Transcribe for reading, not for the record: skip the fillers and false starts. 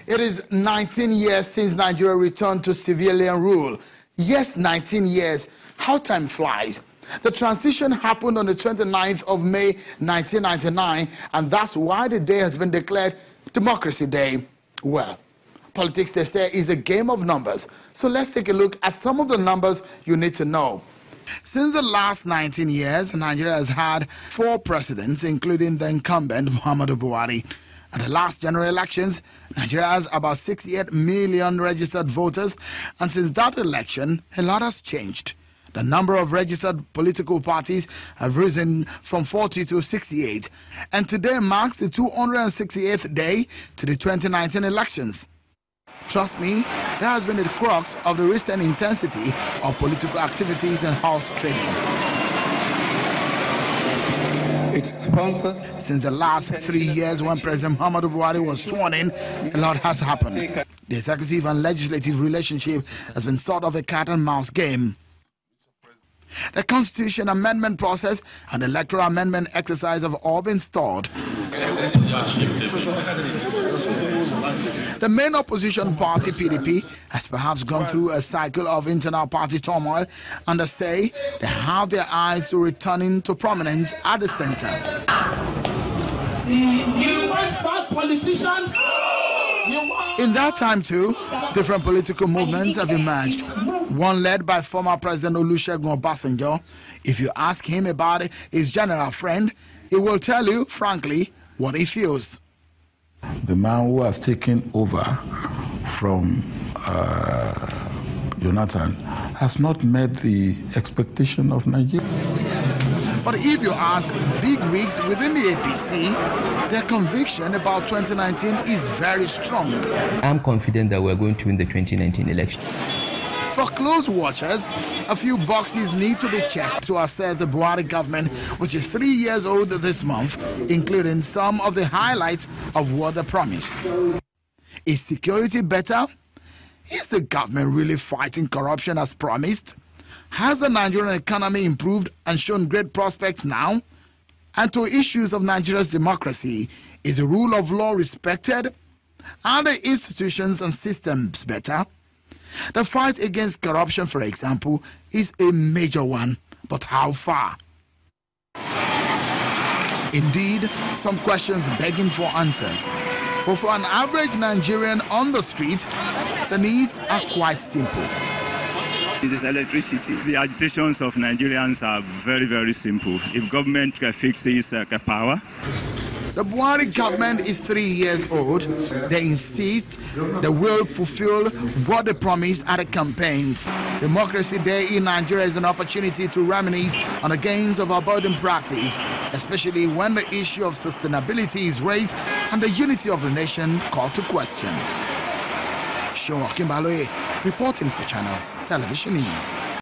It is 19 years since Nigeria returned to civilian rule. Yes, 19 years. How time flies. The transition happened on the 29th of May 1999, and that's why the day has been declared Democracy Day. Well, politics, they say, is a game of numbers. So let's take a look at some of the numbers you need to know. Since the last 19 years, Nigeria has had 4 presidents, including the incumbent Muhammadu Buhari. At the last general elections, Nigeria has about 68 million registered voters, and since that election, a lot has changed. The number of registered political parties have risen from 40 to 68, and today marks the 268th day to the 2019 elections. Trust me, that has been the crux of the recent intensity of political activities and horse trading. Its sponsors. Since the last 3 years when President Muhammadu Buhari was sworn in, a lot has happened. The executive and legislative relationship has been sort of a cat and mouse game. The constitution amendment process and electoral amendment exercise have all been stalled. The main opposition party, PDP, has perhaps gone through a cycle of internal party turmoil, and they say they have their eyes to returning to prominence at the center. You want bad politicians? In that time, too, different political movements have emerged. One led by former President Olusegun Obasanjo. If you ask him about his general friend, he will tell you, frankly, what he feels. The man who has taken over from Jonathan has not met the expectation of Nigeria. But if you ask big wigs within the APC, their conviction about 2019 is very strong. I'm confident that we're going to win the 2019 election. For close watchers, a few boxes need to be checked to assess the Buhari government, which is 3 years old this month, including some of the highlights of what they promised. Is security better? Is the government really fighting corruption as promised? Has the Nigerian economy improved and shown great prospects now? And to issues of Nigeria's democracy, is the rule of law respected? Are the institutions and systems better? The fight against corruption, for example, is a major one, but how far? Indeed, some questions begging for answers. But for an average Nigerian on the street, the needs are quite simple. It is electricity. The agitations of Nigerians are very, very simple. If government fixes power. The Buhari government is 3 years old. They insist they will fulfill what they promised at the campaigns. Democracy Day in Nigeria is an opportunity to reminisce on the gains of our burden practice, especially when the issue of sustainability is raised and the unity of the nation called to question. Showa Kimbaloye, reporting for Channels Television News.